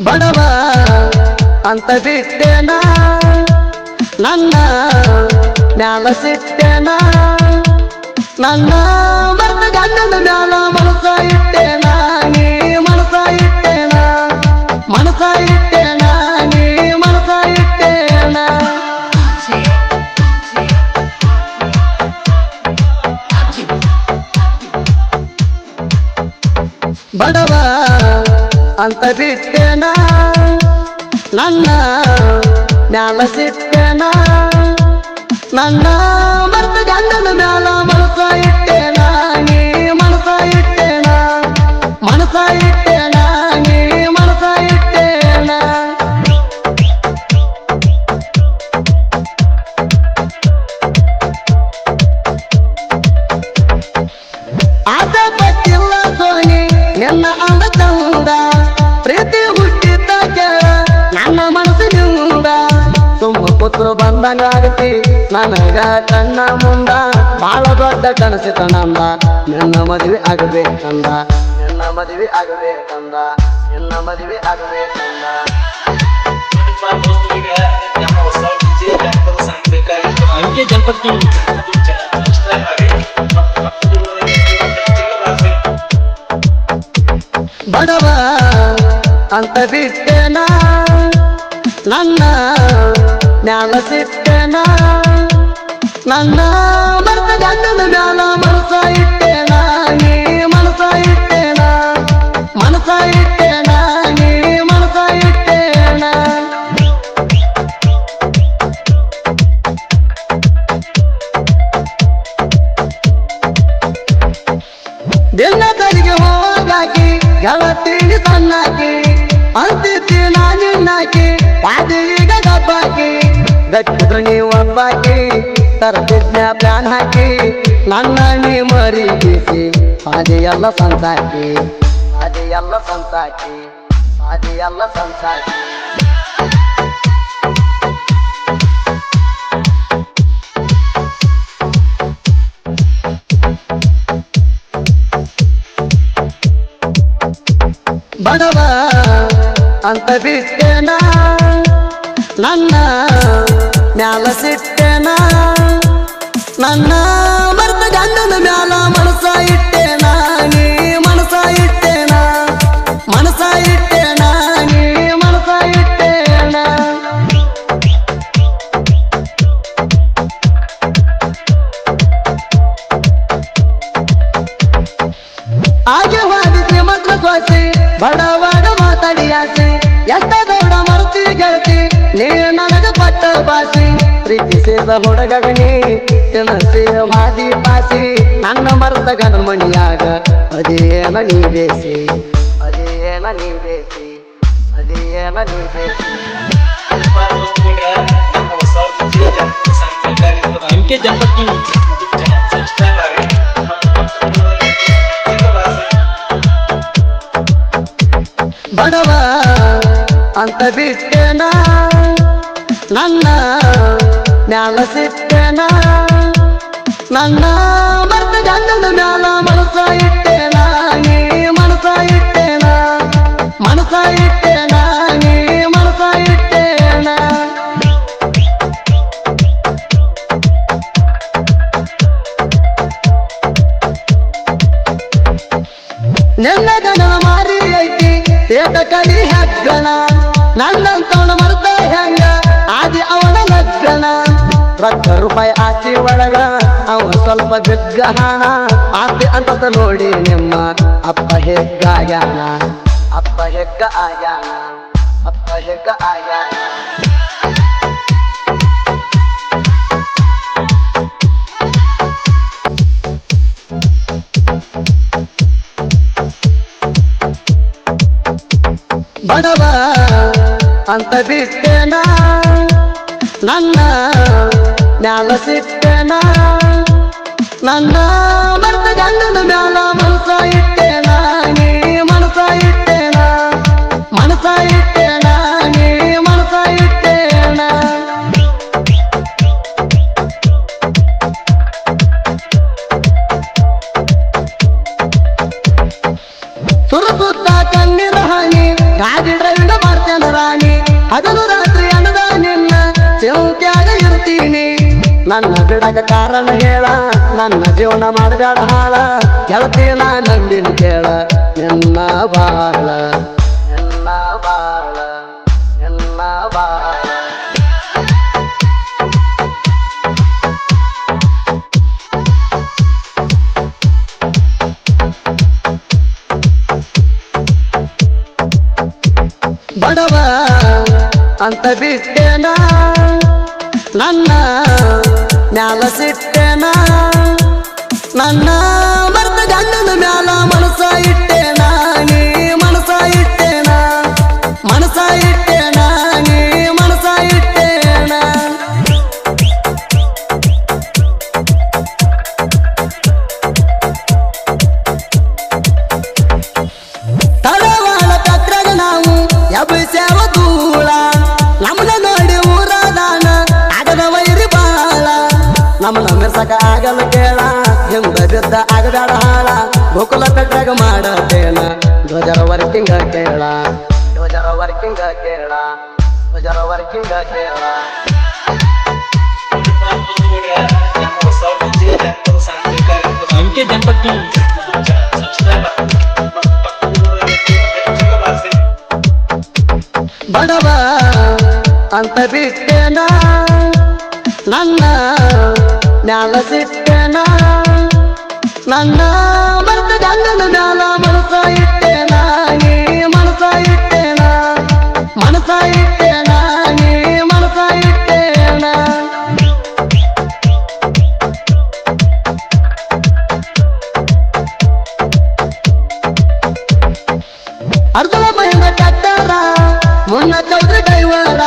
ಬಡವ ಅಂತ ಬಿಟ್ಟೆನ ನನ್ನ ಮ್ಯಾಲ ಸಿಟ್ಟೆನ ನನ್ನ ಮರ್ತ ಗಂಡನ ಮ್ಯಾಲ ಮನಸ ಇಟ್ಟೆನ ನೀ ಮನಸ ಇಟ್ಟೆನ ಮನಸ ಇಟ್ಟೆನ ನೀ ಮನಸ ಇಟ್ಟೆನ ಬಡವ ಅಂತ ಬಿಟ್ಟೆನ ನನ್ನ ಮ್ಯಾಲ ಸಿಟ್ಟೆನ ನನ್ನ ಮರ್ತ ಗಂಡನ ಮ್ಯಾಲ ಮನಸ ಇಟ್ಟೆನ ನೀ ಮನಸ ಇಟ್ಟೆನ ಮನಸ ಇಟ್ಟೆನ ನೀ ಮನಸ ಇಟ್ಟೆನ ಆಸೆ ಪಟ್ಟಿಲ್ಲ ಸೋನಿ ನಿನ್ನ ಅಂದ ಚಂದ ಪ್ರೀತಿ ಹುಟ್ಟಿದ್ದ ಕೇಳ ನನ್ನ ಮನಸ್ಸಿನಿಂದ ತುಂಬ ಪುತ್ರ ಬಂದಂಗಾಗತಿ ನನಗ ಕಣ್ಣ ಮುಂದ ಬಾಳ ದೊಡ್ಡ ಕನಸಿತ ನಂದ ನಿನ್ನ ಮದುವೆ ಆಗಬೇಕಂದ ನಿನ್ನ ಮದುವೆ ಆಗಬೇಕಂದ ನಿನ್ನ ಮದುವೆ ಆಗಬೇಕಂದ ಬಡವ ಅಂತ ಬಿಟ್ಟೆನ ನನ್ನ ಮ್ಯಾಲ ಸಿಟ್ಟೆನ ನನ್ನ ಮರ್ತ ಗಂಡನ ಮ್ಯಾಲ ಮನಸ ಇಟ್ಟೆನ ನೀ ಮನಸ ಇಟ್ಟೆನ ಮನಸ ಇಟ್ಟೆನ ನೀ ಮನಸ ಇಟ್ಟೆನ ದಿನ ಕರಿಗೆ ಹೋಗಾಕಿ ಗೆಳತೀನಿ ಸಣ್ಣಾಕಿ ಅಂತಿದ್ದಿ ನಾನಿನ್ನಾಕಿ ಪಾದಿ ಈಗ ಗಬ್ಬಾಕಿ ಗಟ್ಟಿದ್ರು ನೀವು ಒಬ್ಬಾಕಿ ತರದಿದ್ನ ಪ್ಲಾನ್ ಹಾಕಿ ನನ್ನ ನೀ ಮರಿಗಿಸಿ ಅದೆಲ್ಲ ಸಂಸಾಕಿ ಅದೆಲ್ಲ ಸಂಸಾಕಿ ಅದೆಲ್ಲ ಸಂಸಾಕಿ ಬಡವ ಅಂತ ಬಿಟ್ಟೆನ ನನ್ನ ಮ್ಯಾಲ ಸಿಟ್ಟೆನ ನನ್ನ ಮರ್ತ ಗಂಡನ ಮ್ಯಾಲ ಮನಸ ಇಟ್ಟೆನ ನೀ ಮನಸ ಇಟ್ಟೆನ ಮನಸ ಇಟ್ಟೆನ ನೀ ಮನಸ ಇಟ್ಟೆನ ಹಾಗೆ ವಾದಿಸಿ ಮಕ್ಕಳ ಸೋಸಿ ಬಡವಾಡ ಮಾತಾಡಿಯಾಸಿ ಎಷ್ಟ ದೊಡ್ಡ ಮರ್ತಿ ಗೆಳತಿ ನೀ ನನಗ ಪಟ್ಟ ಬಾಸಿ ಪ್ರೀತಿಸಿದ ಹುಡುಗಗಣಿ ತಿನಸಿ ಮಾದಿ ಪಾಸಿ ನನ್ನ ಮರ್ತ ಗಂಡ ಮಣಿಯಾಗ ಅದೇನ ನೀ ಬೇಸಿ ಅದೇನ ನೀ ಬೇಸಿ ಅದೇನ ನೀ ಬೇಸಿ ಬಡವ ಅಂತ ಬಿಟ್ಟೆನ ನನ್ನ ಮ್ಯಾಲ ಸಿಟ್ಟೆನ ನನ್ನ ಮರ್ತ ಗಂಡನ ಮ್ಯಾಲ ಮನಸ ಇಟ್ಟೆನ ನೀ ಮನಸ ಇಟ್ಟೆನ ಮನಸ ಇಟ್ಟೆನ ನೀ ಮನಸ ಇಟ್ಟೆನ ನಿನ್ನ ಗಣ ಮಾರಿ ಐತಿ ಏಕ ಕಲಿ ಹೆಗ್ಗಣ ನನ್ನಂತವನ ಮರ್ತ ಹೆಂಗ ಆದಿ ಅವನ ಲಗ್ಗಣ ರೊಕ್ಕ ರೂಪಾಯಿ ಆಸ್ತಿ ಒಳಗ ಅವ ಸ್ವಲ್ಪ ಬಿದ್ದ ಹಣ ಆಸ್ತಿ ಅಂತ ನೋಡಿ ನಿಮ್ಮ ಅಪ್ಪ ಹೆಗ್ಗಾಗ್ಯಾನ ಅಪ್ಪ ಹೆಗ್ಗ ಆಗ್ಯಾನ ಅಪ್ಪ ಹೆಗ್ಗ ಆಗ್ಯಾನ ಬಡವ ಅಂತ ಬಿಟ್ಟೆನ ನನ್ನ ಮ್ಯಾಲ ಸಿಟ್ಟೆನ ನನ್ನ ಮರ್ತ ಗಂಡನ ಮ್ಯಾಲ ಮನಸ ಇಟ್ಟೆನ ನೀ ಮನಸ ಇಟ್ಟೆನ ಸುತ್ತ ಕಣ್ಣಿನ ಹಾನಿ ಗಾಡಿ ಡ್ರೈವಿಂಗ್ ಮಾಡ್ತೇನೆ ರಾಣಿ ಹಗಲು ರಾತ್ರಿ ಅನ್ನದ ನಿನ್ನ ಚಿಂತ್ಯಾಗ ಇರ್ತೀನಿ ನನ್ನ ಬಿಡಕ ಕಾರಣ ಹೇಳ ನನ್ನ ಜೀವನ ಮಾಡಬೇಡ ಹಾಳ ಗೆಳತಿನ ನಂಬಿನ ಕೇಳ ನಿನ್ನ ಬಾಳ ನಿನ್ನ ಬಾಳ ನಿನ್ನ ಬಾಳ ಬಡವ ಅಂತ ಬಿಟ್ಟೆನ ನನ್ನ ಮ್ಯಾಲ ಸಿಟ್ಟೆನ ನನ್ನ ಮರ್ತ ಗಂಡನ ಮ್ಯಾಲ ಮನಸ ಇಟ್ಟೆನ ನೀ ಮನಸ ಇಟ್ಟೆನ ಮನಸ ಇಟ್ಟೆನ ನೀ ಮನಸ ಇಟ್ಟೆನ ತಳವಾಳ ಕತ್ರಾಗ ನಾವು ಎಬ್ಬಿಸ್ಯಾವ ಧೂಳ ನಮ್ಮನ್ನ ನೋಡಿ ಊರದಾನ ಆಗದ ವೈರಿ ಬಾಳ ನಮ್ಮನ್ನ ಮೆರ್ಸಕ ಆಗಲ್ಲ ಕೇಳ ಹಿಂದ ಬಿದ್ದ ಆಗದಾಡ ಹಾಳ ಗೋಕುಲ ಕಟ್ಟಾಗ ಮಾಡತೇನ ಧ್ವಜರ ವರ್ಕಿಂಗ ಕೇಳ ಧ್ವಜರ ವರ್ಕಿಂಗ ಕೇಳ ಧ್ವಜರ ವರ್ಕಿಂಗ ಕೇಳ ಗಣಪತಿ ಬಡವ ಅಂತ ಬಿಟ್ಟೆನ ನನ್ನ ಮ್ಯಾಲ ಸಿಟ್ಟೆನ ನನ್ನ ಮರ್ತ ಗಂಡನ ಮ್ಯಾಲ ಮನಸ ಇಟ್ಟೆನ ನೀ ಮನಸ ಇಟ್ಟೆನ ಮನಸ ಇಟ್ಟೆನ ನೀ ಮನಸ ಇಟ್ಟೆನ ಅರ್ಧಲ ಮಹಿಂದ ಟ್ಯಾಕ್ಟರ ಮುನ್ನ ಚೌಧರಿ ಡ್ರೈವರ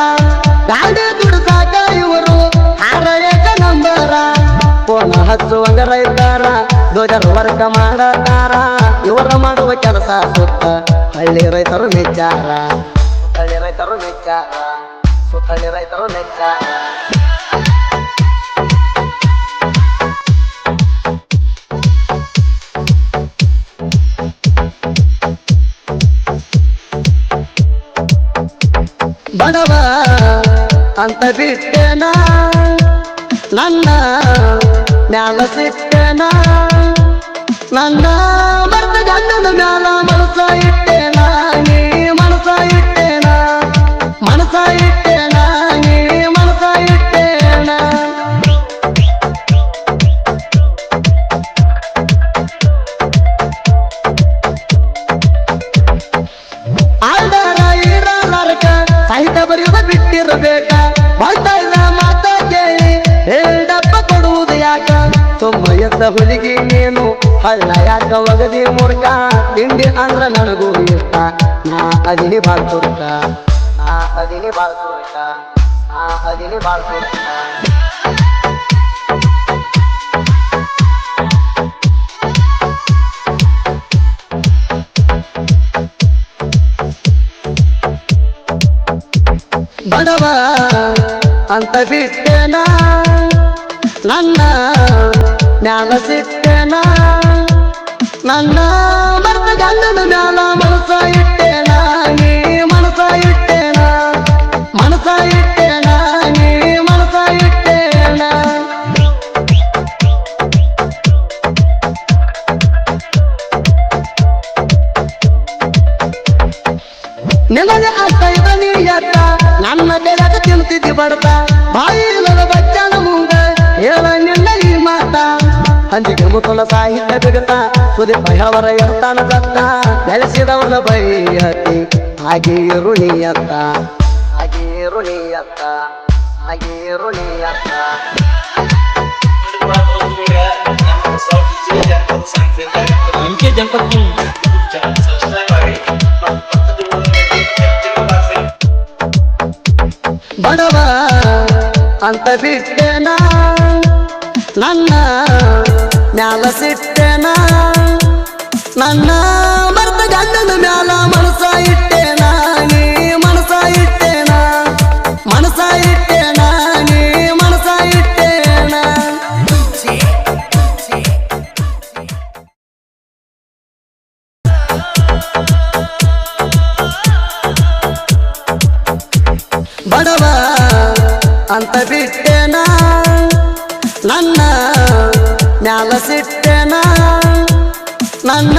ಗಾಡಿ ದುಡ್ಸಾಕ ಇವರು ಹಾರ ಏಕ ನಂಬರ ಫೋನ ಹಚ್ಚುವಂಗ ರೈತಾರ ಧ್ವಜರ ವರ್ಗ ಮಾಡತಾರ ಇವರ ಮಾಡುವ ಕೆಲಸ ಸುತ್ತ ಹಳ್ಳಿ ರೈತರು ಮೆಚ್ಚಾರ ಹಳ್ಳಿ ರೈತರು ಮೆಚ್ಚಾರ ಸುತ್ತಳ್ಳಿ ರೈತರು ಮೆಚ್ಚಾರ ಬಡವ ಅಂತ ಬಿಟ್ಟೆನ ನನ್ನ ಮ್ಯಾಲ ಸಿಟ್ಟೆನ ನನ್ನ ಮರ್ತ ಗಂಡನ ಮ್ಯಾಲ ಮನಸ ಇಟ್ಟೆನ ನೀ ಮನಸ ಇಟ್ಟೆನ ಮನಸ ಇಟ್ಟೆನ ನೀ ಮನಸ ಇಟ್ಟೆನ ಆಲ್ದಾರ ಇರಲಾರಕ ಸಾಹಿತ್ಯ ಬರೆಯುವ ಬಿಟ್ಟಿರಬೇಕ ಮಾಡ್ತಾ ಇಲ್ಲ ಮಾತ ಕೇಳಿ ಹೇಳಪ್ಪ ಕೊಡುವುದು ಯಾಕ ತುಂಬ ಎದ್ದ ಹುಲಿಗಿ ನೀನು ಹಳ್ಳ ಯಾಕ ಒಗದಿ ಮೂರ್ಖ ತಿಂಡಿ ಅಂದ್ರ ನನಗೂ ಇಷ್ಟ ನಾ ಅದಿನಿ ಬಾಳ್ ತುರ್ಕ ನಾ ಅದಿನಿ ಬಾಳ್ ತುರ್ಕ ನಾ ಅದಿನಿ ಬಾಳ್ ತುರ್ಕ ಬಡವ ಅಂತ ಬಿಟ್ಟೆನ ನನ್ನ ಮ್ಯಾಲ ಸಿಟ್ಟೆನ ನನ್ನ ಮರ್ತ ಗಂಡನ ಮ್ಯಾಲ ಮನಸ ಇಟ್ಟೆನ ನೀ ಮನಸ ಇಟ್ಟೆನ ಮನಸ ಇಟ್ಟೆನ ನೀ ಮನಸ ಇಟ್ಟೆನ ನಿನಗೆ ಅರ್ಥ ಇದ ನೀ ಎತ್ತ ನನ್ನ ಬೆಳಕ ತಿಂತಿದ್ದಿ ಬಡತ ಬಾಯಿ ಇಲ್ಲದ ಬಚ್ಚನ ಮುಂದ ಹೇಳ ನಿನ್ನ ಈ ಮಾತ ಹಂಚಿಗೆ ಮುತ್ತಲ ಸಾಹಿತ್ಯ ಬಿಗತ ಸುದೀಪ ಹೇಳವರ ಇರ್ತಾನ ಸತ್ತ ಬೆಳೆಸಿದವನ ಬೈಯತಿ ಹಾಗೆ ಋಣಿಯತ್ತ ಹಾಗೆ ಋಣಿಯತ್ತ ಹಾಗೆ ಋಣಿಯತ್ತ ಗಣಪತಿ ಬಡವ ಅಂತ ಬಿಟ್ಟೆನ ನನ್ನ ಮ್ಯಾಲ ಸಿಟ್ಟೆನ ನನ್ನ ಮರ್ತ ಗಂಡನ ಮ್ಯಾಲ ಮನಸ ಇಟ್ಟೆನ ನೀ ಮನಸ ಇಟ್ಟೆನ ಮನಸ ಇಟ್ಟೆನ ನೀ ಮನಸ ಇಟ್ಟೆನ ಅಂತ ಬಿಟ್ಟೆನ ನನ್ನ ಮ್ಯಾಲ ಸಿಟ್ಟೆನ ನನ್ನ